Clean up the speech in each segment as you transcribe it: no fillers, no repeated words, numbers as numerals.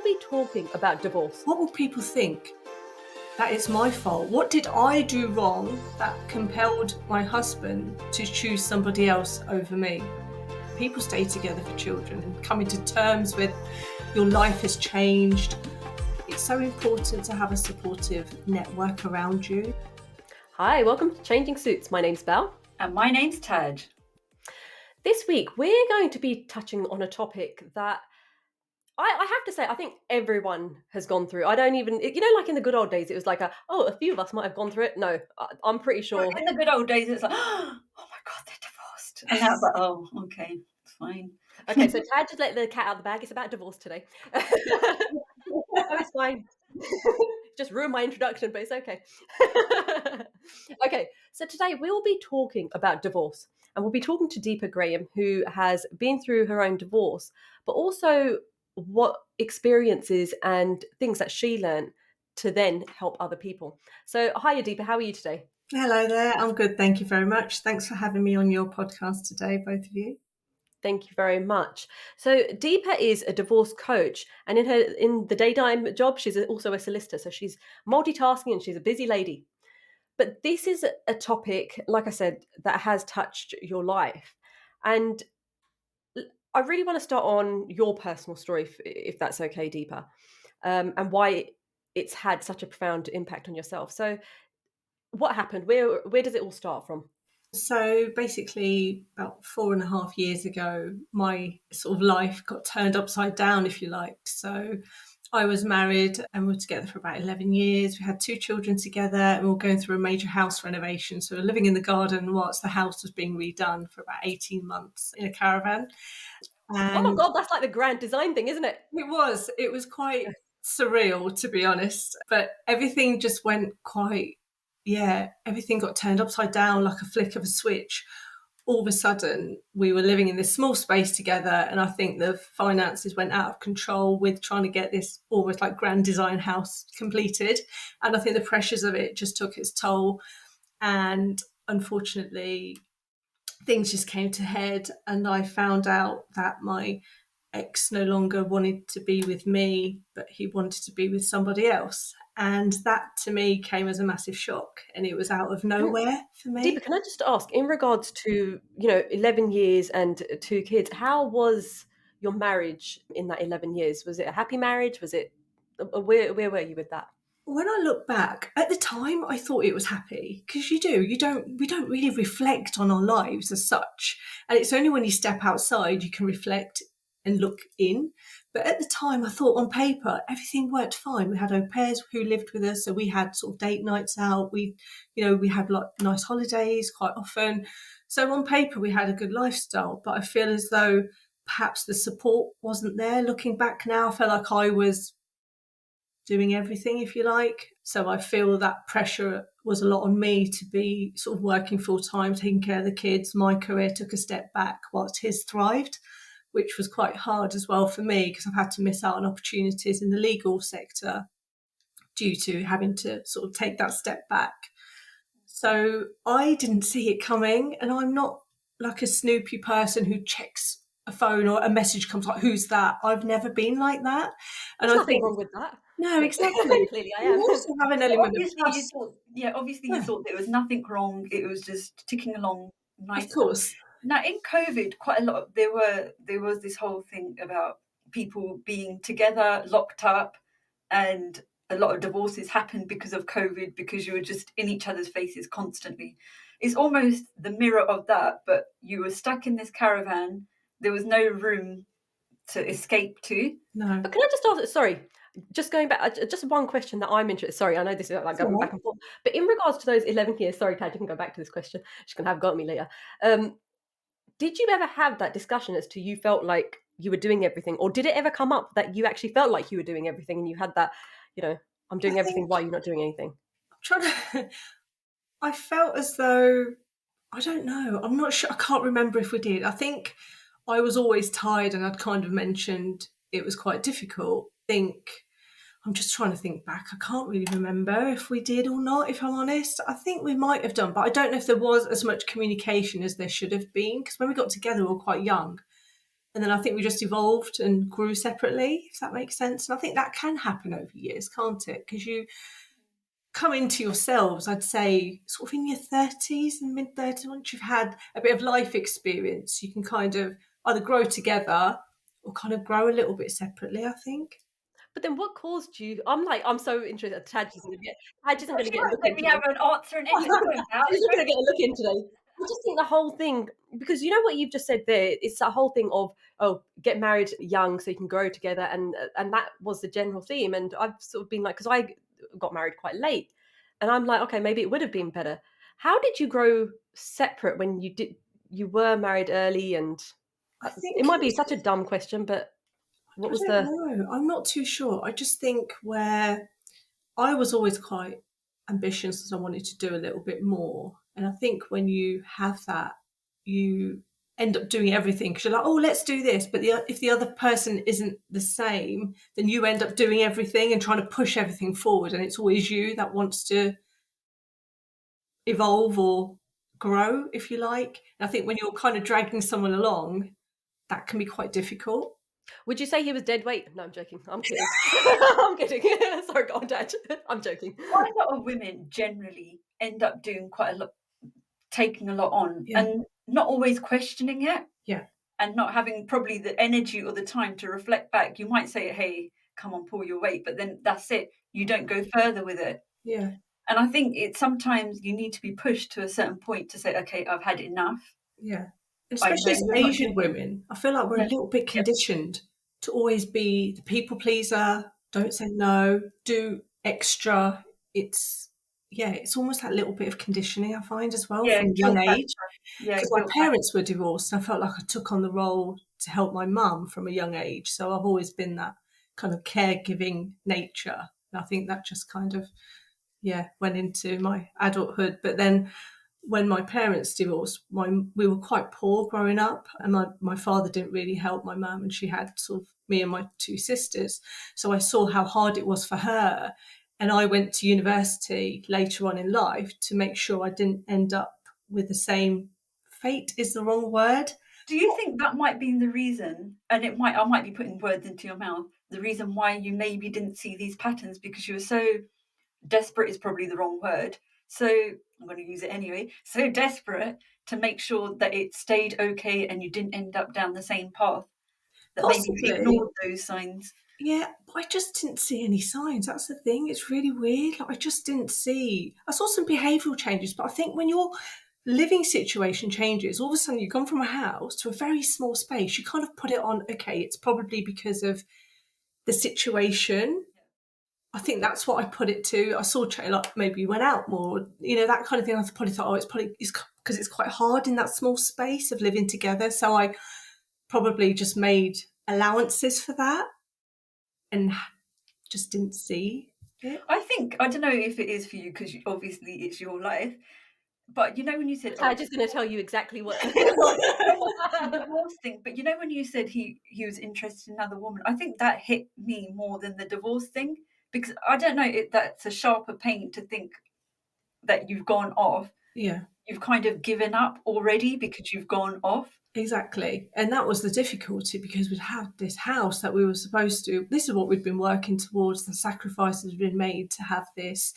be talking about divorce. What will people think? That it's my fault. What did I do wrong that compelled my husband to choose somebody else over me? People stay together for children and coming to terms with your life has changed. It's so important to have a supportive network around you. Hi, welcome to Changing Suits. My name's Bal. And my name's Taj. This week, we're going to be touching on a topic that I have to say, I think everyone has gone through. I don't even, like in the good old days, it was like, a few of us might have gone through it. No, I'm pretty sure. In the good old days, it's like, oh my God, they're divorced. And now it's like, oh, okay, it's fine. Okay, so Tad just let the cat out of the bag. It's about divorce today. It's fine. Just ruined my introduction, but it's okay. Okay, so today we'll be talking about divorce. And we'll be talking to Deepa Graham, who has been through her own divorce, but also what experiences and things that she learned to then help other people. So, hiya, Deepa. How are you today? Hello there. I'm good. Thank you very much. Thanks for having me on your podcast today, both of you. Thank you very much. So Deepa is a divorce coach, and in the daytime job, she's also a solicitor. So she's multitasking and she's a busy lady. But this is a topic, like I said, that has touched your life. And I really want to start on your personal story, if that's okay, Deepa, and why it's had such a profound impact on yourself. So what happened? Where does it all start from? So basically, about 4.5 years ago, my sort of life got turned upside down, if you like. So I was married and we were together for about 11 years. We had 2 children together and we were going through a major house renovation. So we were living in the garden whilst the house was being redone for about 18 months in a caravan. Oh my God, that's like the grand design thing, isn't it? It was quite surreal, to be honest. But everything just went everything got turned upside down like a flick of a switch. All of a sudden, we were living in this small space together, and I think the finances went out of control with trying to get this almost like grand design house completed. And I think the pressures of it just took its toll. And unfortunately, things just came to head, and I found out that my ex no longer wanted to be with me, but he wanted to be with somebody else. And that to me came as a massive shock, and it was out of nowhere for me. Deepa, can I just ask, in regards to, 11 years and 2 kids, how was your marriage in that 11 years? Was it a happy marriage? Was it, where were you with that? When I look back, at the time, I thought it was happy, because we don't really reflect on our lives as such. And it's only when you step outside you can reflect and look in. But at the time, I thought on paper, everything worked fine. We had au pairs who lived with us. So we had sort of date nights out. We had like nice holidays quite often. So on paper, we had a good lifestyle. But I feel as though perhaps the support wasn't there. Looking back now, I felt like I was doing everything, if you like. So I feel that pressure was a lot on me to be sort of working full time, taking care of the kids. My career took a step back whilst his thrived, which was quite hard as well for me, because I've had to miss out on opportunities in the legal sector due to having to sort of take that step back. So I didn't see it coming, and I'm not like a snoopy person who checks a phone or a message comes like, who's that? I've never been like that. And There's I nothing think wrong with that. No, exactly. Clearly I You am. also have an element of trust. Obviously you thought there was nothing wrong. It was just ticking along nicely. Of course. Now in COVID, quite a lot. There was this whole thing about people being together, locked up, and a lot of divorces happened because of COVID, because you were just in each other's faces constantly. It's almost the mirror of that, but you were stuck in this caravan. There was no room to escape to. No. But can I just ask, sorry, just going back, just one question that I'm interested. Sorry, I know this is like going back and forth, but in regards to those 11 years, sorry, Tad, you can go back to this question. She's going to have got me later. Did you ever have that discussion as to you felt like you were doing everything, or did it ever come up that you actually felt like you were doing everything and you had that, I'm doing everything, why you're not doing anything? I felt as though, I don't know, I'm not sure, I can't remember if we did. I think I was always tired, and I'd kind of mentioned it was quite difficult. I'm just trying to think back. I can't really remember if we did or not, if I'm honest. I think we might have done, but I don't know if there was as much communication as there should have been, because when we got together, we were quite young. And then I think we just evolved and grew separately, if that makes sense. And I think that can happen over years, can't it? Because you come into yourselves, I'd say, sort of in your 30s and mid 30s, once you've had a bit of life experience, you can kind of either grow together or kind of grow a little bit separately, I think. But then what caused you I'm so interested. Taj isn't gonna She get a won't look let in me today. have an answer in any point now. She's not gonna get a look in today. I just think the whole thing, because you know what you've just said there, it's that whole thing of, oh, get married young so you can grow together, and that was the general theme. And I've sort of been like, because I got married quite late, and I'm like, okay, maybe it would have been better. How did you grow separate when you were married early? And I it think might be it's, such a dumb question, but what I was don't the know. I'm not too sure. I just think where I was always quite ambitious, as I wanted to do a little bit more. And I think when you have that, you end up doing everything because you're like, oh, let's do this. But if the other person isn't the same, then you end up doing everything and trying to push everything forward. And it's always you that wants to evolve or grow, if you like. And I think when you're kind of dragging someone along, that can be quite difficult. Would you say he was dead weight? No, I'm joking. I'm kidding. I'm kidding. Sorry, go on, Dad. I'm joking. Quite a lot of women generally end up doing quite a lot, taking a lot on, Yeah, and not always questioning it, yeah, and not having probably the energy or the time to reflect back. You might say, "Hey, come on, pull your weight," but then that's it. You don't go further with it. yeah. And I think it's sometimes you need to be pushed to a certain point to say, "Okay, I've had enough. Yeah. And I especially know as you're not Asian doing it." women, I feel like we're a Yeah. little bit conditioned to always be the people pleaser, don't say no, do extra. It's, yeah, it's almost that little bit of conditioning I find as well Yeah, from a young guilt age. factor. Yeah, Because my guilt factor. parents were divorced and I felt like I took on the role to help my mum from a young age. So I've always been that kind of caregiving nature. And I think that just kind of, yeah, went into my adulthood. But then when my parents divorced, we were quite poor growing up, and my father didn't really help my mum, and she had sort of me and my two sisters. So I saw how hard it was for her, and I went to university later on in life to make sure I didn't end up with the same fate. Is the wrong word. Do you think that might be the reason, and I might be putting words into your mouth, the reason why you maybe didn't see these patterns because you were so desperate is probably the wrong word. So I'm going to use it anyway. So desperate to make sure that it stayed okay and you didn't end up down the same path, that maybe you Possibly. ignored those signs. Yeah, but I just didn't see any signs. That's the thing. It's really weird. Like I just didn't see. I saw some behavioural changes, but I think when your living situation changes, all of a sudden you've gone from a house to a very small space. You kind of put it on. Okay, it's probably because of the situation. I think that's what I put it to. I saw like maybe you went out more, that kind of thing. I probably thought, oh, it's probably because it's quite hard in that small space of living together. So I probably just made allowances for that and just didn't see it. I think, I don't know if it is for you because obviously it's your life, but when you said, oh, Taj is going to tell you exactly what. the divorce thing, but when you said he was interested in another woman, I think that hit me more than the divorce thing because I don't know, that's a sharper pain to think that you've gone off. Yeah, You've kind of given up already because you've gone off. exactly. And that was the difficulty because we'd had this house that we were supposed to, this is what we'd been working towards, the sacrifices had been made to have this.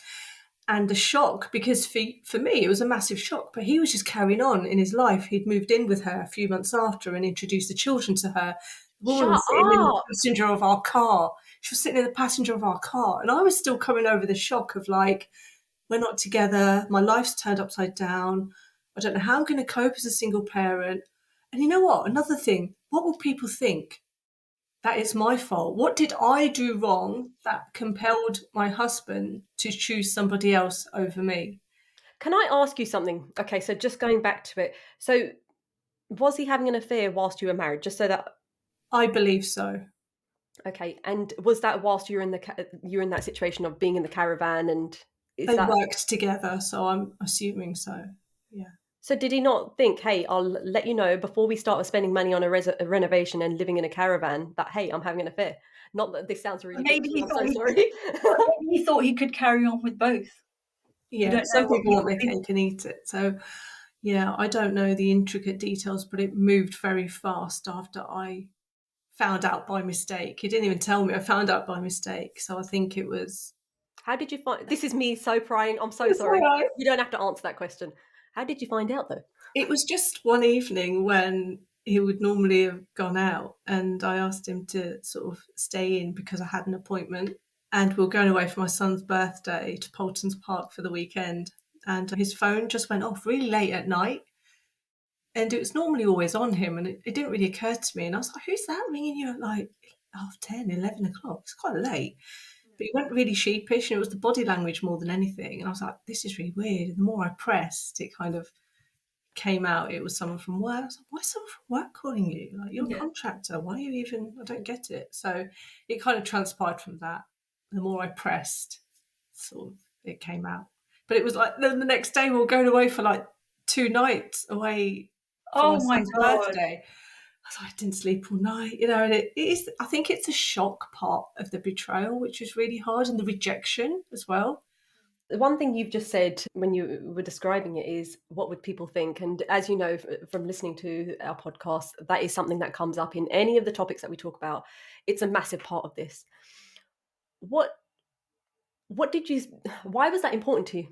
And the shock, because for me, it was a massive shock, but he was just carrying on in his life. He'd moved in with her a few months after and introduced the children to her. The woman Shut was sitting in the up. passenger of our car. She was sitting in the passenger of our car. And I was still coming over the shock of like, we're not together. My life's turned upside down. I don't know how I'm going to cope as a single parent. And you know what? Another thing, what will people think? That it's my fault. What did I do wrong that compelled my husband to choose somebody else over me? Can I ask you something? Okay, so just going back to it. So was he having an affair whilst you were married? Just so that I believe so. okay, and was that whilst you were in you're in that situation of being in the caravan, and is They that worked together, so I'm assuming so. Yeah. so? Did he not think, hey, I'll let you know before we start spending money on a renovation and living in a caravan that hey, I'm having an affair? Not that this sounds really Maybe guilty. he I'm thought so he could, sorry. maybe he thought he could carry on with both. You Yeah. don't Some know what people want people their think. cake and eat it. So Yeah, I don't know the intricate details, but it moved very fast after I found out by mistake. He didn't even tell me. I found out by mistake. So I think it was. How did you find this is me so prying, I'm so It's all sorry. right. You don't have to answer that question. How did you find out though? It was just one evening when he would normally have gone out, and I asked him to sort of stay in because I had an appointment. And we were going away for my son's birthday to Poulton's Park for the weekend. And his phone just went off really late at night. And it was normally always on him, and it didn't really occur to me. And I was like, who's that ringing you at like 10, 11 o'clock? It's quite late. But he went really sheepish, and it was the body language more than anything. And I was like, this is really weird. And the more I pressed, it kind of came out it was someone from work. I was like, why is someone from work calling you? Like, you're a Yeah. contractor. Why are you even? I don't get it. So it kind of transpired from that. The more I pressed, sort of, it came out. But it was like then the next day we were going away for like 2 nights away for my Oh my son's God. birthday. I was like, I didn't sleep all night, you know, and it is, I think it's a shock part of the betrayal, which is really hard, and the rejection as well. The one thing you've just said when you were describing it is what would people think? And as you know from listening to our podcast, that is something that comes up in any of the topics that we talk about. It's a massive part of this. What what did you why was that important to you?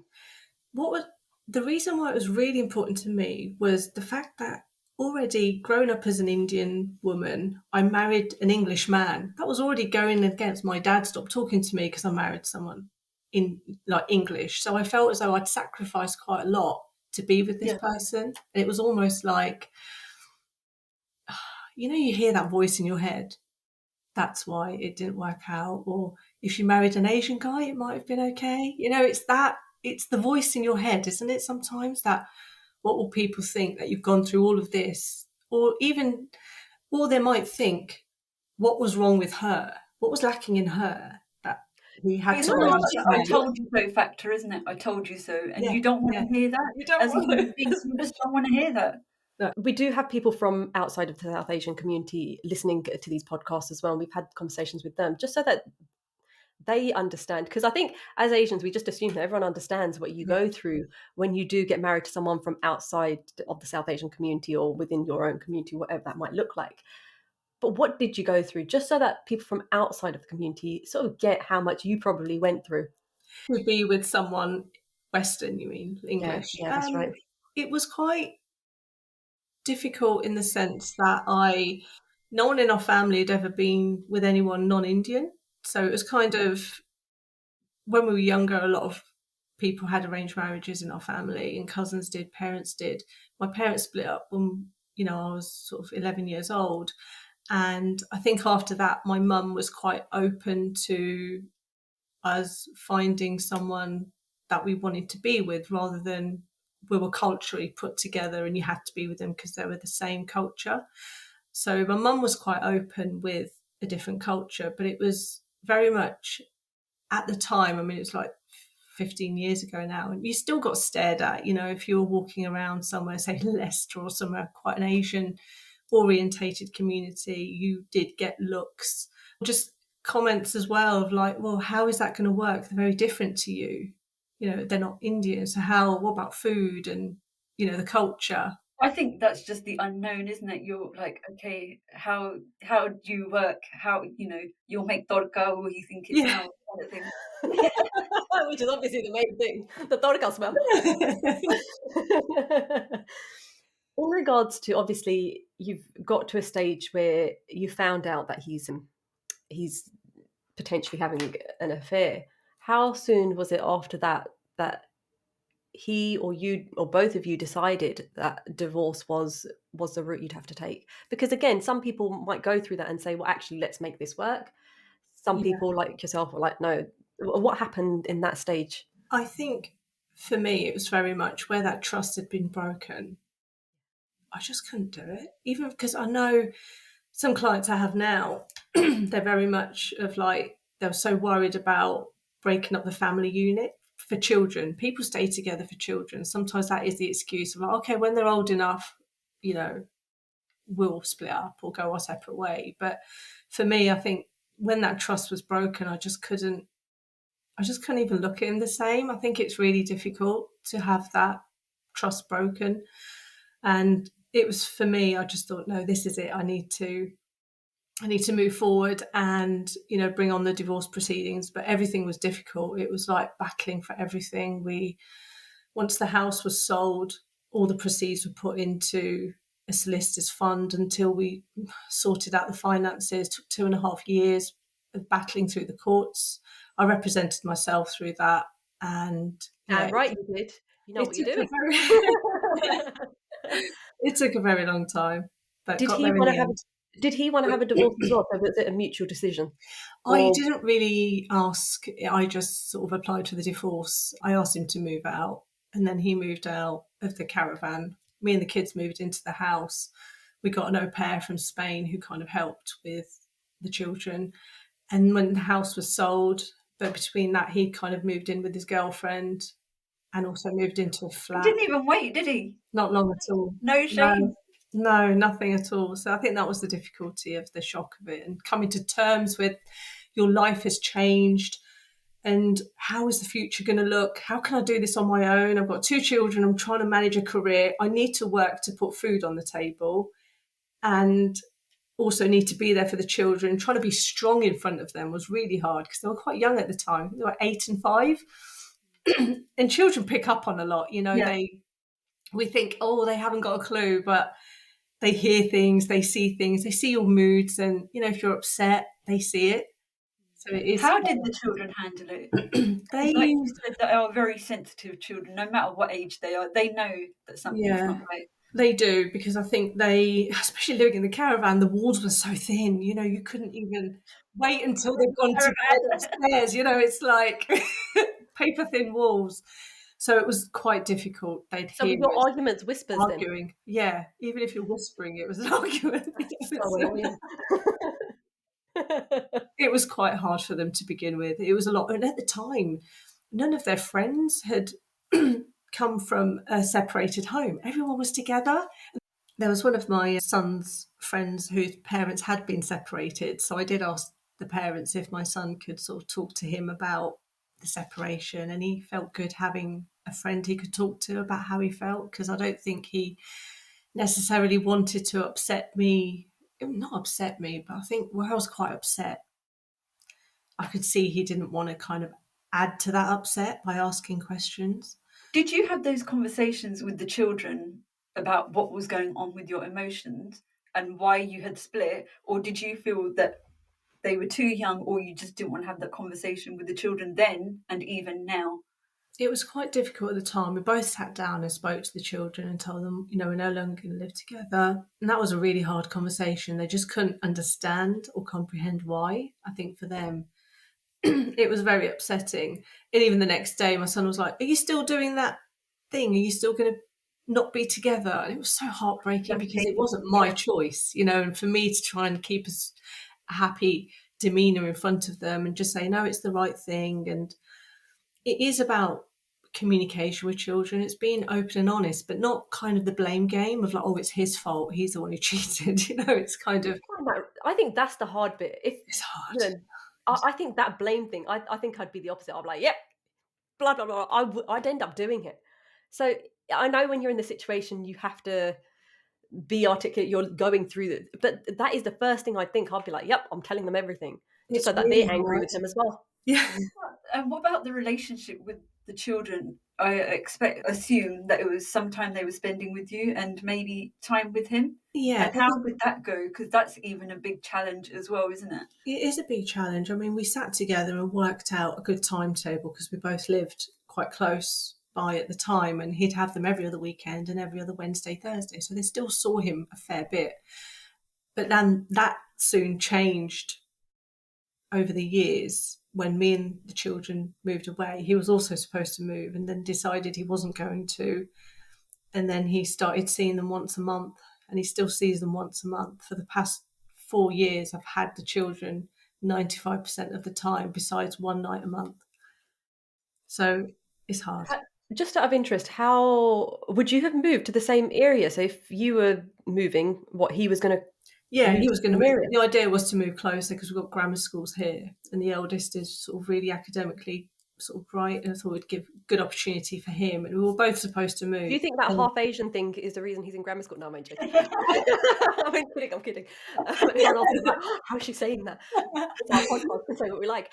What was the reason why it was really important to me was the fact that already growing up as an Indian woman, I married an English man. That was already going against my dad stopped talking to me because I married someone in like English. So I felt as though I'd sacrificed quite a lot to be with this Yeah. person. And it was almost like, you know, you hear that voice in your head. That's why it didn't work out. Or if you married an Asian guy, it might have been okay. You know, it's the voice in your head, isn't it? Sometimes that, what will people think that you've gone through all of this? Or they might think, what was wrong with her? What was lacking in her that he had It's to No, almost learn like to the I change? told you so factor, isn't it? I told you so. And Yeah, you don't want yeah. to hear that. You don't As a want human being, you just don't want to hear that. no. We do have people from outside of the South Asian community listening to these podcasts as well. And we've had conversations with them just so that they understand. Because I think as Asians, we just assume that everyone understands what you Yeah. go through when you do get married to someone from outside of the South Asian community or within your own community, whatever that might look like. But what did you go through just so that people from outside of the community sort of get how much you probably went through? To be with someone Western, you mean Yeah, English? yeah, that's right. It was quite difficult in the sense that no one in our family had ever been with anyone non-Indian. So it was kind of, when we were younger, a lot of people had arranged marriages in our family, and cousins did, parents did. My parents split up when, I was sort of 11 years old. And I think after that, my mum was quite open to us finding someone that we wanted to be with, rather than we were culturally put together and you had to be with them because they were the same culture. So my mum was quite open with a different culture, but it was very much at the time, I mean, it was like 15 years ago now, and you still got stared at, if you were walking around somewhere, say Leicester or somewhere, quite an Asian orientated community, you did get looks, just comments as well of like, well, how is that going to work? They're very different to you. They're not Indian. So what about food and, the culture? I think that's just the unknown, isn't it? You're like, okay, how do you work? How, you'll make torka, or you think it's Yeah. now kind of thing. Which is obviously the main thing. The torka smell. In regards to, obviously, you've got to a stage where you found out that he's potentially having an affair. How soon was it after that he or you or both of you decided that divorce was the route you'd have to take? Because again, some people might go through that and say, well, actually, let's make this work. Some Yeah. people like yourself are like, no. What happened in that stage? I think for me, it was very much where that trust had been broken. I just couldn't do it. Even because I know some clients I have now, they're very much of like, they're so worried about breaking up the family unit for children. People stay together for children. Sometimes that is the excuse of like, okay, when they're old enough, we'll split up or go our separate way. But for me, I think when that trust was broken, I just couldn't even look at him the same. I think it's really difficult to have that trust broken. And it was, for me, I just thought, no, this is it. I need to move forward and, bring on the divorce proceedings. But everything was difficult. It was like battling for everything. Once the house was sold, all the proceeds were put into a solicitor's fund until we sorted out the finances. It took 2.5 years of battling through the courts. I represented myself through that. And yeah, And right, you did. You know it what you're took a doing. it took a very long time, but Did got he there in wanna the have end. did he wanna have a divorce as well? So was it a mutual decision? I Or didn't really ask. I just sort of applied for the divorce. I asked him to move out, and then he moved out of the caravan. Me and the kids moved into the house. We got an au pair from Spain who kind of helped with the children. And when the house was sold, but between that, he kind of moved in with his girlfriend and also moved into a He flat. didn't even wait, did he? Not long at all. No No, shame. no, nothing at all. So I think that was the difficulty of the shock of it, and coming to terms with your life has changed and how is the future going to look? How can I do this on my own? I've got 2 children. I'm trying to manage a career. I need to work to put food on the table and also need to be there for the children. Trying to be strong in front of them was really hard because they were quite young at the time. They were 8 and 5. And children pick up on a lot. Yeah. We think, oh, they haven't got a clue, but they hear things, they see things, they see your moods, and if you're upset, they see it. So it is How did the children handle it? hard. Because like you said, they are very sensitive children, no matter what age they are. They know that something's Yeah, not right. they do, because I think especially living in the caravan, the walls were so thin. You couldn't even wait until they'd gone to bed Caravan. upstairs. It's like paper thin walls. So it was quite difficult. They'd so were hear your us arguments whispers then? arguing. Yeah, even if you're whispering, it was an argument. So annoying. It was quite hard for them to begin with. It was a lot. And at the time, none of their friends had come from a separated home. Everyone was together. There was one of my son's friends whose parents had been separated. So I did ask the parents if my son could sort of talk to him about the separation. And he felt good having a friend he could talk to about how he felt, because I don't think he necessarily wanted to upset me. Not upset me, but I think where I was quite upset, I could see he didn't want to kind of add to that upset by asking questions. Did you have those conversations with the children about what was going on with your emotions and why you had split? Or did you feel that they were too young, or you just didn't want to have that conversation with the children then and even now? It was quite difficult at the time. We both sat down and spoke to the children and told them, we're no longer going to live together. And that was a really hard conversation. They just couldn't understand or comprehend why. I think for them, it was very upsetting. And even the next day, my son was like, "Are you still doing that thing? Are you still going to not be together?" And it was so heartbreaking because it wasn't my choice, and for me to try and keep a happy demeanour in front of them and just say, no, it's the right thing. And it is about communication with children. It's being open and honest, but not kind of the blame game of like, oh, it's his fault. He's the one who cheated. It's kind of, I think that's the hard bit. If it's hard. you know, I think that blame thing. I think I'd be the opposite. I'd be like, yep, blah blah blah. I'd end up doing it. So I know when you're in the situation, you have to be articulate. You're going through it, but that is the first thing I'd think. I'd be like, yep, I'm telling them everything, just It's so that really they're angry hard. with him as well. Yeah. And what about the relationship with the children? I assume that it was some time they were spending with you and maybe time with him. Yeah. And how did that go? Because that's even a big challenge as well, isn't it? It is a big challenge. I mean, we sat together and worked out a good timetable because we both lived quite close by at the time, and he'd have them every other weekend and every other Wednesday, Thursday. So they still saw him a fair bit. But then that soon changed over the years when me and the children moved away. He was also supposed to move and then decided he wasn't going to. And then he started seeing them once a month, and he still sees them once a month. For the past 4 years, I've had the children 95% of the time, besides one night a month. So it's hard. Just out of interest, how would you have moved to the same area? So if you were moving, what he was going to Yeah, move he to was the going to same move. area? The idea was to move closer because we've got grammar schools here, and the eldest is sort of really academically sort of bright, and I thought it'd give good opportunity for him. And we were both supposed to Do move. you think that And half Asian thing is the reason he's in grammar school? No, I'm only joking. I'm kidding, I'm kidding. Everyone else is like, "How is she saying that?" It's our podcast, we can say what we like.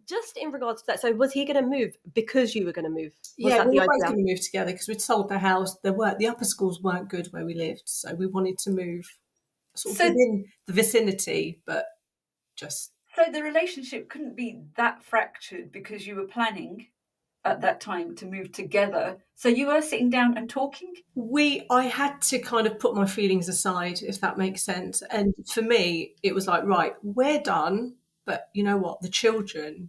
Just in regards to that, so was he gonna move because you were gonna move? Was yeah, that we the were both idea? going to move together because we'd sold the house. The upper schools weren't good where we lived, so we wanted to move sort of So, within the vicinity, but just so the relationship couldn't be that fractured because you were planning at that time to move together. So you were sitting down and talking. I had to kind of put my feelings aside, if that makes sense. And for me, it was like, right, we're done. But you know what? The children,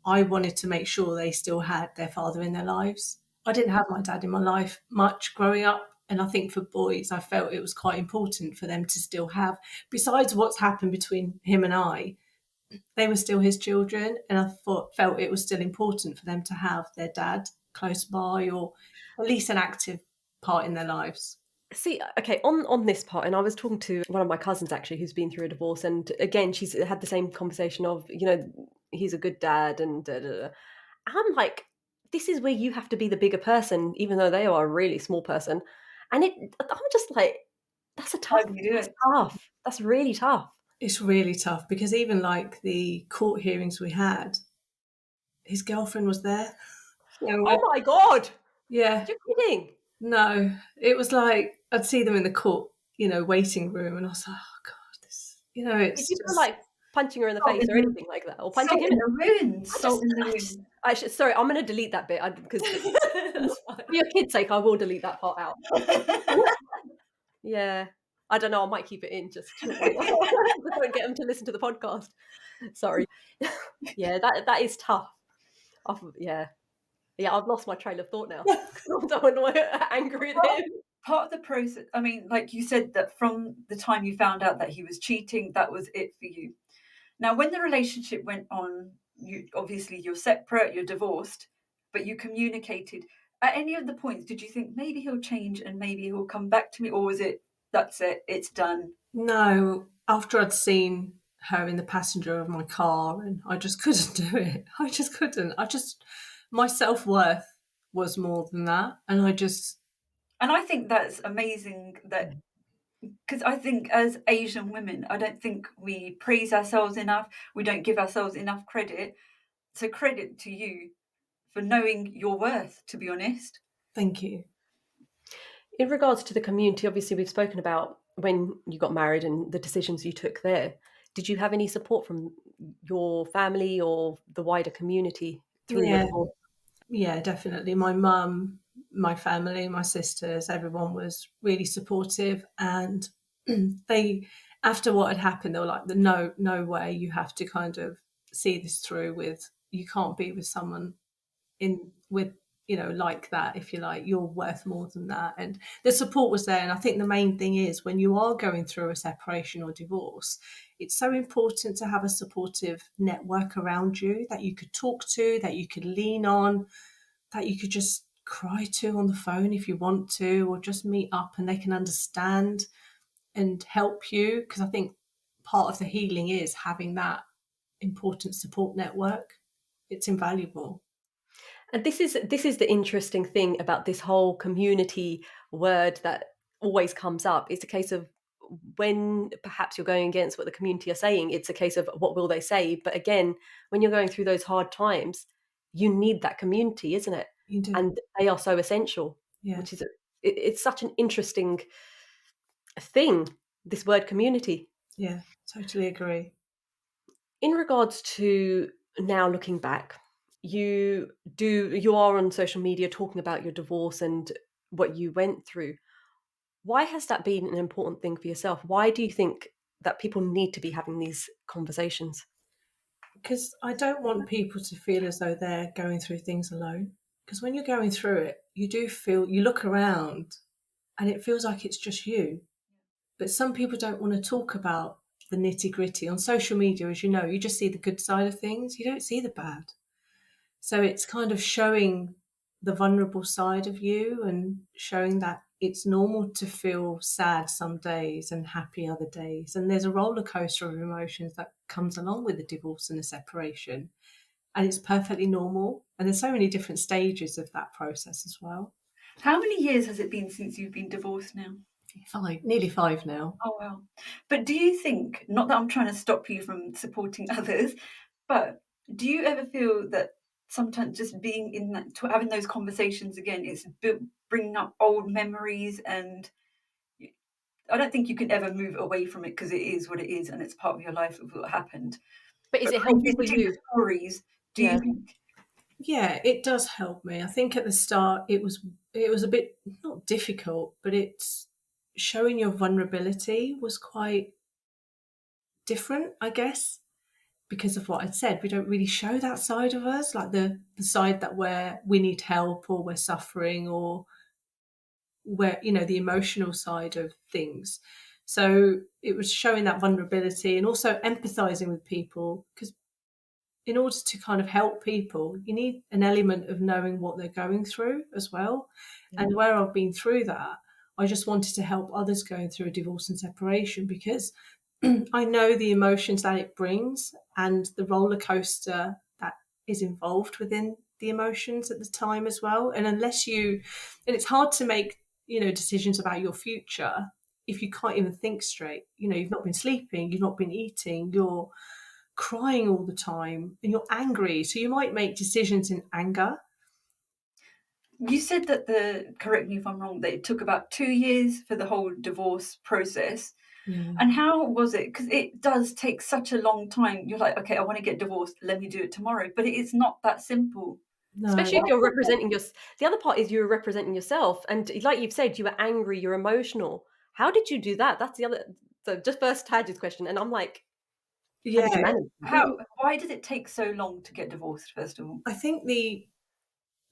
I wanted to make sure they still had their father in their lives. I didn't have my dad in my life much growing up. And I think for boys, I felt it was quite important for them to still have, besides what's happened between him and I, they were still his children. And felt it was still important for them to have their dad close by, or at least an active part in their lives. See, okay, on this part, and I was talking to one of my cousins actually who's been through a divorce, and again, she's had the same conversation of, he's a good dad and da, da, da. I'm like, this is where you have to be the bigger person, even though they are a really small person. And I'm just like, How do you do that's it? tough. That's really tough. It's really tough because even like the court hearings we had, his girlfriend was there. So, Oh my God. yeah, You're kidding. no, it was like I'd see them in the court, waiting room, and I was like, oh God, Did it's you feel just like punching her in the Salt face or in anything like that? Or punching salt him in in the wound. Salt in the wound. sorry, I'm going to delete that bit because That's for your kids' sake, I will delete that part out. fine. Yeah. I don't know, I might keep it in just to don't get them to listen to the podcast. Sorry. Yeah, that is tough. Yeah. Yeah, I've lost my trail of thought now. I'm angry at him. Part of the process, I mean, like you said, that from the time you found out that he was cheating, that was it for you. Now, when the relationship went on, you're separate, you're divorced, but you communicated. At any of the points, did you think maybe he'll change and maybe he'll come back to me, or was it that's it, it's done? no. After I'd seen her in the passenger of my car, and I just couldn't do it. I just couldn't. My self worth was more than that, and I just And I think that's amazing that because I think as Asian women, I don't think we praise ourselves enough. We don't give ourselves enough credit. So credit to you for knowing your worth, to be honest. thank you. In regards to the community, obviously we've spoken about when you got married and the decisions you took there. Did you have any support from your family or the wider community through your Yeah, divorce? yeah, definitely. My mum, my family, my sisters, everyone was really supportive, and they, after what had happened, they were like, "No, no way! You have to kind of see this through. You can't be with someone in with like that. If you like, you're worth more than that." And the support was there. And I think the main thing is when you are going through a separation or divorce, it's so important to have a supportive network around you that you could talk to, that you could lean on, that you could just cry to on the phone if you want to, or just meet up and they can understand and help you. Because I think part of the healing is having that important support network. It's invaluable. And this is the interesting thing about this whole community word that always comes up. It's a case of when perhaps you're going against what the community are saying, it's a case of what will they say? But again, when you're going through those hard times, you need that community, isn't it? You do. And they are so essential, Yeah. which is it's such an interesting thing, this word community. Yeah. Totally agree. In regards to now looking back, you are on social media talking about your divorce and what you went through. Why has that been an important thing for yourself? Why do you think that people need to be having these conversations? Because I don't want people to feel as though they're going through things alone. Because when you're going through it, you do feel, you look around and it feels like it's just you. But some people don't want to talk about the nitty gritty. On social media, as you know, you just see the good side of things, you don't see the bad. So it's kind of showing the vulnerable side of you and showing that it's normal to feel sad some days and happy other days. And there's a roller coaster of emotions that comes along with the divorce and the separation. and it's perfectly normal. And there's so many different stages of that process as well. How many years has it been since you've been divorced now? Nearly 5 now. Oh, wow. But do you think, not that I'm trying to stop you from supporting others, but do you ever feel that sometimes just being in that, having those conversations again, is bringing up old memories? And I don't think you can ever move away from it because it is what it is and it's part of your life of what happened. But is But it helpful for revisiting the you? stories, do you Yeah. think Yeah, it does help me. I think at the start it was a bit not difficult, but it's showing your vulnerability was quite different, I guess, because of what I'd said. We don't really show that side of us, like the side that where we need help or we're suffering or where, the emotional side of things. So it was showing that vulnerability and also empathizing with people, because in order to kind of help people, you need an element of knowing what they're going through as well. Yeah. And where I've been through that, I just wanted to help others going through a divorce and separation, because I know the emotions that it brings and the roller coaster that is involved within the emotions at the time as well. And and it's hard to make, decisions about your future if you can't even think straight. You've not been sleeping, you've not been eating, you're crying all the time and you're angry. So you might make decisions in anger. you said that correct me if I'm wrong, that it took about 2 years for the whole divorce process. Yeah. And how was it? Because it does take such a long time. You're like, okay, I want to get divorced. Let me do it tomorrow. But it is not that simple. No. Especially if you're representing your the other part is you're representing yourself, and like you've said, you were angry, you're emotional. How did you do that? That's the other. So just first Taj's question, and I'm like, how did you Yeah. manage that? Why did it take so long to get divorced, first of all? I think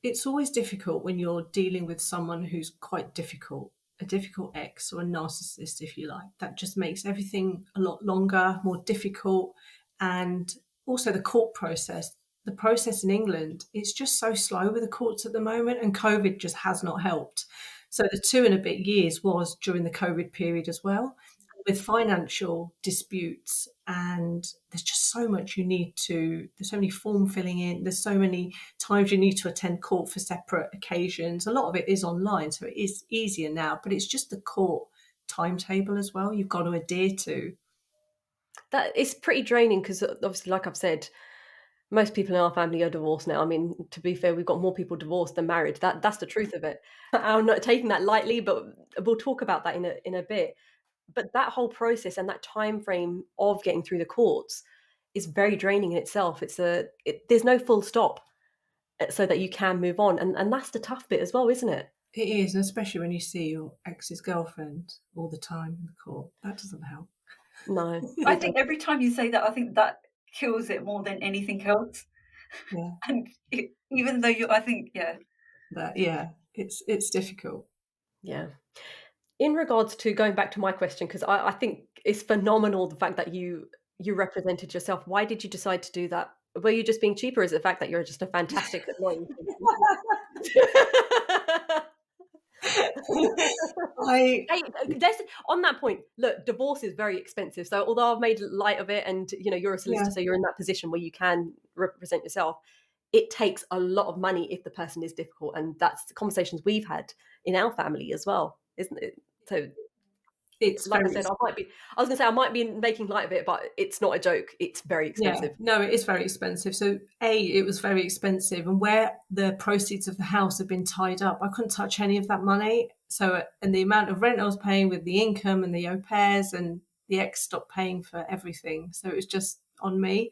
it's always difficult when you're dealing with someone who's quite difficult, a difficult ex or a narcissist, if you like. That just makes everything a lot longer, more difficult. And also the court process. The process in England, it's just so slow with the courts at the moment, and COVID just has not helped. So the 2 and a bit years was during the COVID period as well, with financial disputes. And there's just so much there's so many form filling in, there's so many times you need to attend court for separate occasions. A lot of it is online, so it is easier now, but it's just the court timetable as well you've got to adhere to. That is pretty draining because obviously, like I've said, most people in our family are divorced now. I mean, to be fair, we've got more people divorced than married. That's the truth of it. I'm not taking that lightly, but we'll talk about that in a bit. But that whole process and that time frame of getting through the courts is very draining in itself. There's no full stop so that you can move on, and that's the tough bit as well, isn't it? It is, and especially when you see your ex's girlfriend all the time in the court. That doesn't help. No, I it does. think every time you say that, I think that kills it more than anything else. Yeah. And even though I think, yeah, Yeah, it's difficult. Yeah. In regards to going back to my question, because I think it's phenomenal the fact that you represented yourself. Why did you decide to do that? Were you just being cheap, or is it the fact that you're just a fantastic, annoying I Hey, there's on that point, look, divorce is very expensive. So although I've made light of it and you're a Yeah, solicitor, so you're in that position where you can represent yourself, it takes a lot of money if the person is difficult. And that's the conversations we've had in our family as well, isn't it? So it's like I very said, I was gonna say I might be making light of it, but it's not a joke. It's very Yeah, expensive. no, it is very expensive. So, it was very expensive, and where the proceeds of the house had been tied up, I couldn't touch any of that money. So, and the amount of rent I was paying with the income and the au pairs, and the ex stopped paying for everything. So it was just on me.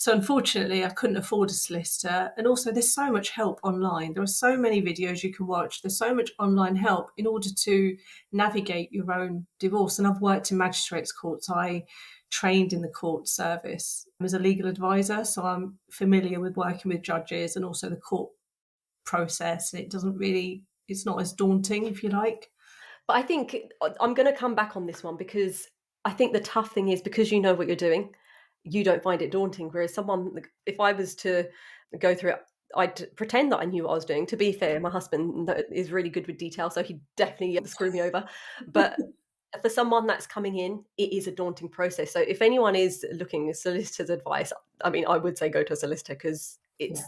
So unfortunately, I couldn't afford a solicitor. And also, there's so much help online. There are so many videos you can watch. There's so much online help in order to navigate your own divorce. And I've worked in magistrates courts. I trained in the court service as a legal advisor. So I'm familiar with working with judges and also the court process. And it's not as daunting, if you like. But I think I'm going to come back on this one because I think the tough thing is because you know what you're doing, you don't find it daunting. Whereas someone, if I was to go through it, I'd pretend that I knew what I was doing. To be fair, my husband is really good with detail, so he'd definitely screw me over. But for someone that's coming in, it is a daunting process. So if anyone is looking at solicitor's advice, I mean, I would say go to a solicitor because Yeah. it's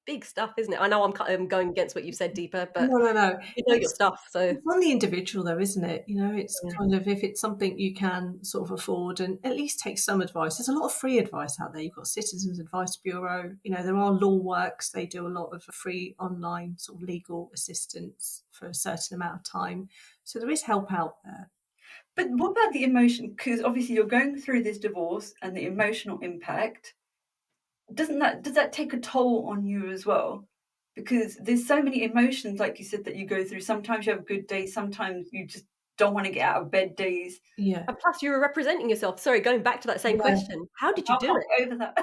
big stuff, isn't it? I know I'm going against what you've said, Deepa, but No, no, no. you know your It's stuff. So it's on the individual though, isn't it? It's yeah. kind of if it's something you can sort of afford and at least take some advice. There's a lot of free advice out there. You've got Citizens Advice Bureau. There are law works. They do a lot of free online sort of legal assistance for a certain amount of time. So there is help out there. But what about the emotion? Because obviously you're going through this divorce and the emotional impact. Does that take a toll on you as well? Because there's so many emotions, like you said, that you go through. Sometimes you have good days, sometimes you just don't want to get out of bed days. Yeah. And plus, you were representing yourself. Sorry, going back to that same Yeah. question. How did you I'll do pop it? over that.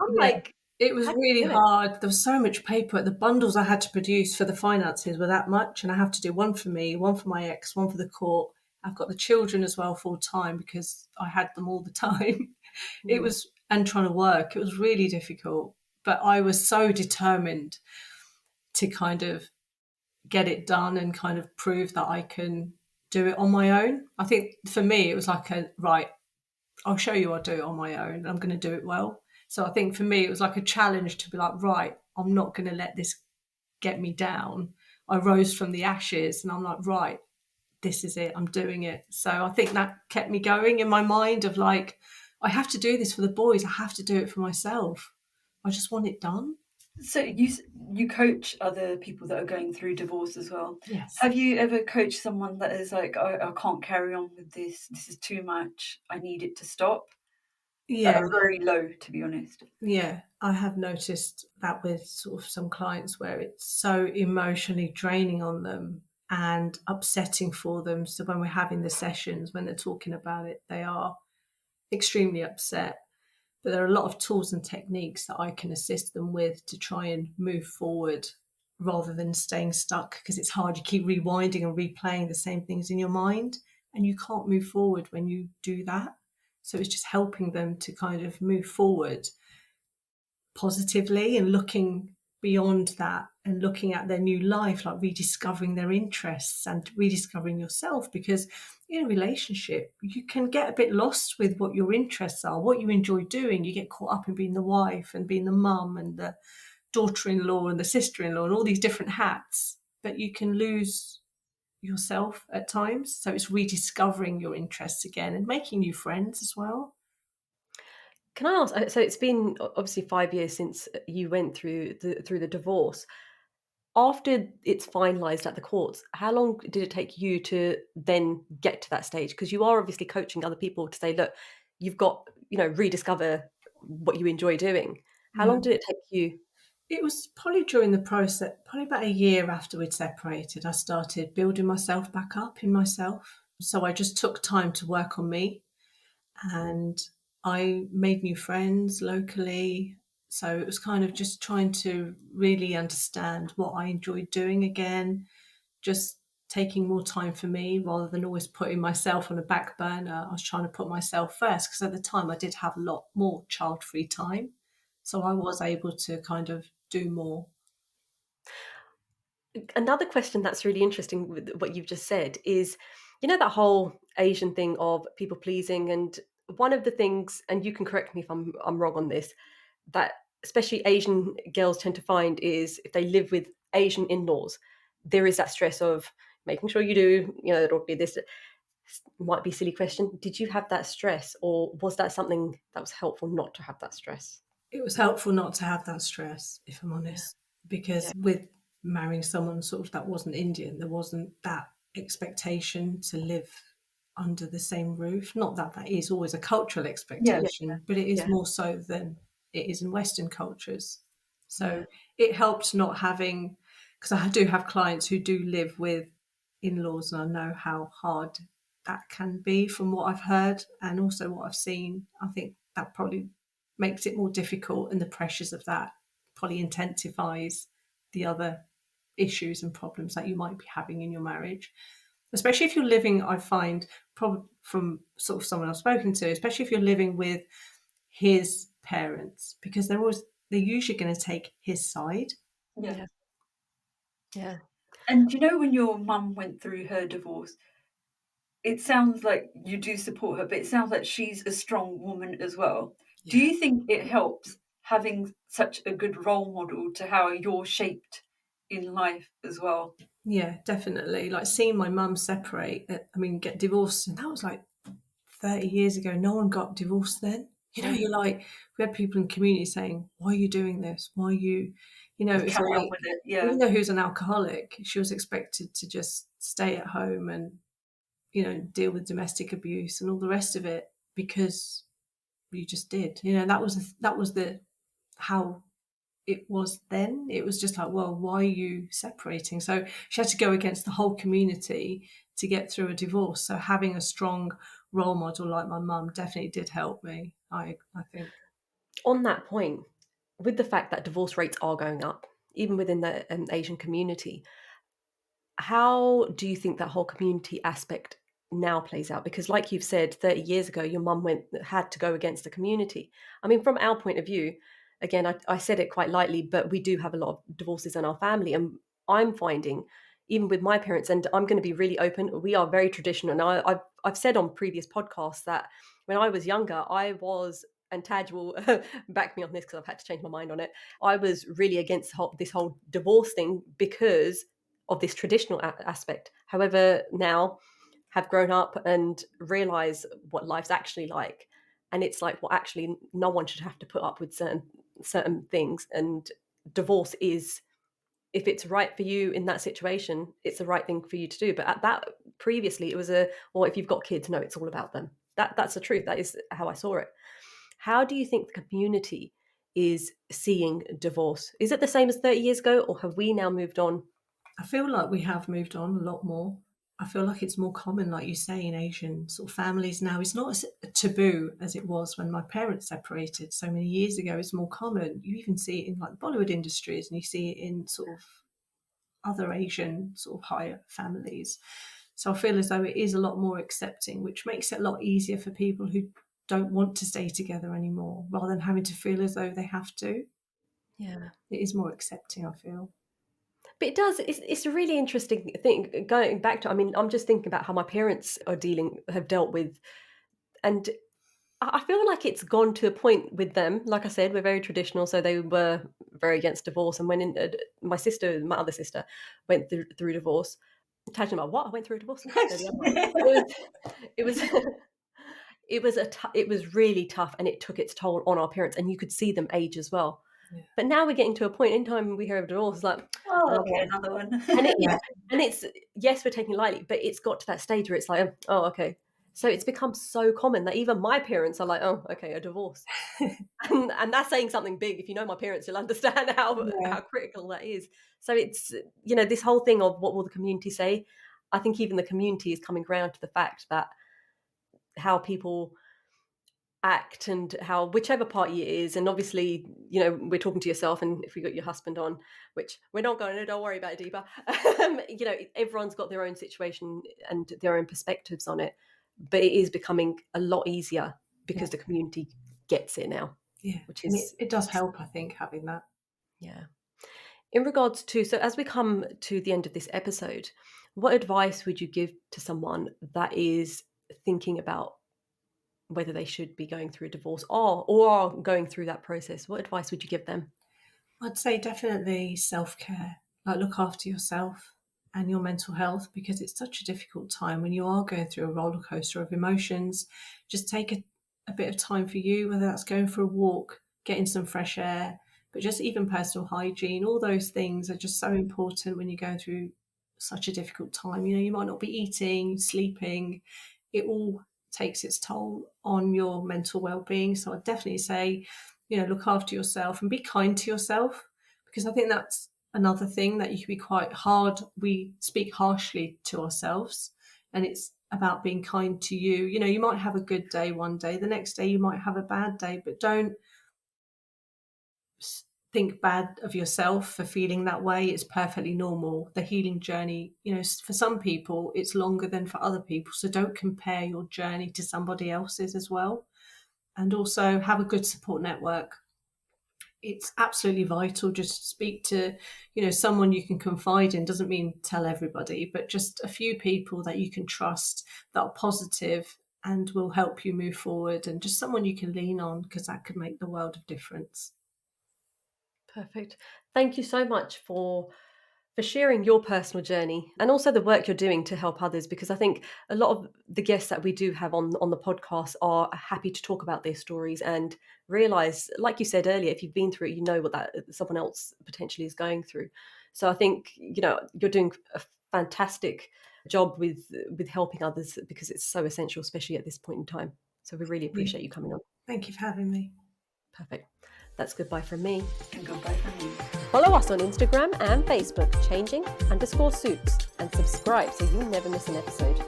I'm Yeah. like, It was how did really you do it? hard. There was so much paper. The bundles I had to produce for the finances were that much, and I have to do one for me, one for my ex, one for the court. I've got the children as well full time because I had them all the time. It Mm. was, and trying to work, it was really difficult. But I was so determined to kind of get it done and kind of prove that I can do it on my own. I think for me, it was like right, I'll show you I'll do it on my own. I'm going to do it well. So I think for me, it was like a challenge to be like, right, I'm not going to let this get me down. I rose from the ashes and I'm like, right, this is it. I'm doing it. So I think that kept me going in my mind of like, I have to do this for the boys. I have to do it for myself. I just want it done. So you coach other people that are going through divorce as well. Yes. Have you ever coached someone that is like, I can't carry on with this. This is too much. I need it to stop. That Yeah. are very low, to be honest. Yeah. I have noticed that with sort of some clients where it's so emotionally draining on them and upsetting for them. So when we're having the sessions, when they're talking about it, they are extremely upset. But there are a lot of tools and techniques that I can assist them with to try and move forward rather than staying stuck because it's hard. You keep rewinding and replaying the same things in your mind, and you can't move forward when you do that. So it's just helping them to kind of move forward positively and looking beyond that and looking at their new life, like rediscovering their interests and rediscovering yourself. Because in a relationship, you can get a bit lost with what your interests are, what you enjoy doing. You get caught up in being the wife and being the mum and the daughter in law and the sister in law and all these different hats, but you can lose yourself at times. So it's rediscovering your interests again and making new friends as well. Can I ask? So it's been obviously 5 years since you went through the divorce. After it's finalised at the courts, how long did it take you to then get to that stage? Because you are obviously coaching other people to say, look, you've got, rediscover what you enjoy doing. How Yeah. long did it take you? It was probably during the process, probably about a year after we'd separated, I started building myself back up in myself. So I just took time to work on me and I made new friends locally. So it was kind of just trying to really understand what I enjoyed doing again, just taking more time for me rather than always putting myself on a back burner. I was trying to put myself first because at the time I did have a lot more child free time. So I was able to kind of do more. Another question that's really interesting with what you've just said is, that whole Asian thing of people pleasing, and one of the things, and you can correct me if I'm wrong on this, that especially Asian girls tend to find is if they live with Asian in-laws, there is that stress of making sure you do, there'll be this might be a silly question. Did you have that stress, or was that something that was helpful not to have that stress? It was helpful not to have that stress, if I'm Yeah. honest, because Yeah. with marrying someone sort of that wasn't Indian, there wasn't that expectation to live under the same roof. Not that that is always a cultural Yeah. Yeah. expectation, but it is Yeah. more so than it is in Western cultures. Yeah. So it helped not having, because I do have clients who do live with in laws, and I know how hard that can be from what I've heard and also what I've seen. I think that probably makes it more difficult, and the pressures of that probably intensifies the other issues and problems that you might be having in your marriage. Especially if you're living, I find, probably from sort of someone I've spoken to, especially if you're living with his parents, because they're usually going to take his side. Yeah. Yeah. Yeah. And when your mum went through her divorce, it sounds like you do support her, but it sounds like she's a strong woman as well. Do Yeah. you think it helps having such a good role model to how you're shaped in life as well? Yeah, definitely. Like seeing my mum separate, get divorced, and that was like 30 years ago. No one got divorced then. You're like, we had people in the community saying, why are you doing this? Why are you, Just it's carry on like, with it. Yeah. even though he was an alcoholic, she was expected to just stay at home and, deal with domestic abuse and all the rest of it because you just did. That was the how it was then. It was just like, well, why are you separating? So she had to go against the whole community to get through a divorce. So having a strong role model like my mum definitely did help me. I think. On that point, with the fact that divorce rates are going up, even within the Asian community, how do you think that whole community aspect now plays out? Because, like you've said, 30 years ago, your mum had to go against the community. I mean, from our point of view, again, I said it quite lightly, but we do have a lot of divorces in our family, and I'm finding, even with my parents, and I'm going to be really open, we are very traditional. And I've said on previous podcasts that when I was younger, I was, and Taj will back me on this because I've had to change my mind on it. I was really against this whole divorce thing because of this traditional aspect. However, now have grown up and realize what life's actually like, and it's like, well, actually, no one should have to put up with certain things, and divorce is, if it's right for you in that situation, it's the right thing for you to do. But at that, previously, it was well, if you've got kids, no, it's all about them. That's the truth. That is how I saw it. How do you think the community is seeing divorce? Is it the same as 30 years ago, or have we now moved on? I feel like we have moved on a lot more. I feel like it's more common, like you say, in Asian sort of families now. It's not as taboo as it was when my parents separated so many years ago. It's more common. You even see it in like Bollywood industries, and you see it in sort of other Asian sort of higher families. So I feel as though it is a lot more accepting, which makes it a lot easier for people who don't want to stay together anymore, rather than having to feel as though they have to. Yeah. It is more accepting, I feel. But it does. It's a really interesting thing. Going back to, I mean, I'm just thinking about how my parents have dealt with, and I feel like it's gone to a point with them. Like I said, we're very traditional, so they were very against divorce. And when my other sister, went through divorce. Touching about what I went through a divorce. No, the other one. It was. It was really tough, and it took its toll on our parents, and you could see them age as well. Yeah. But now we're getting to a point in time we hear of divorce, it's like Oh, another okay, one. another one. And Yeah. it's, yes, we're taking it lightly, but it's got to that stage where it's like, oh, okay. So it's become so common that even my parents are like, oh, okay, a divorce. And that's saying something big. If you know my parents, you'll understand Yeah. how critical that is. So it's, this whole thing of what will the community say? I think even the community is coming around to the fact that how people act and how whichever party it is, and obviously, we're talking to yourself, and if we got your husband on, which we're not going to, don't worry about it, Deepa. Everyone's got their own situation and their own perspectives on it, but it is becoming a lot easier Yeah. because the community gets it now, Yeah. which And it, is, it does help, I think, having that. yeah. In regards to, so as we come to the end of this episode, what advice would you give to someone that is thinking about whether they should be going through a divorce or are going through that process? What advice would you give them? I'd say definitely self-care, like look after yourself and your mental health because it's such a difficult time when you are going through a roller coaster of emotions. Just take a bit of time for you, whether that's going for a walk, getting some fresh air, but just even personal hygiene. All those things are just so important when you're going through such a difficult time. You might not be eating, sleeping. It all takes its toll on your mental well-being. So I'd definitely say, look after yourself and be kind to yourself because I think that's another thing that you can be quite hard. We speak harshly to ourselves and it's about being kind to you. You might have a good day one day, the next day you might have a bad day, but don't think bad of yourself for feeling that way. It's perfectly normal. The healing journey, for some people, it's longer than for other people. So don't compare your journey to somebody else's as well. And also have a good support network. it's absolutely vital just to speak to, someone you can confide in. Doesn't mean tell everybody, but just a few people that you can trust, that are positive and will help you move forward, and just someone you can lean on, because that could make the world of difference. Perfect. Thank you so much for sharing your personal journey and also the work you're doing to help others, because I think a lot of the guests that we do have on the podcast are happy to talk about their stories and realize, like you said earlier, if you've been through it, you know what that someone else potentially is going through. So I think, you're doing a fantastic job with helping others, because it's so essential, especially at this point in time. So we really appreciate you coming on. Thank you for having me. Perfect. That's goodbye from me. And goodbye from me. Follow us on Instagram and Facebook, changing_suits, and subscribe so you never miss an episode.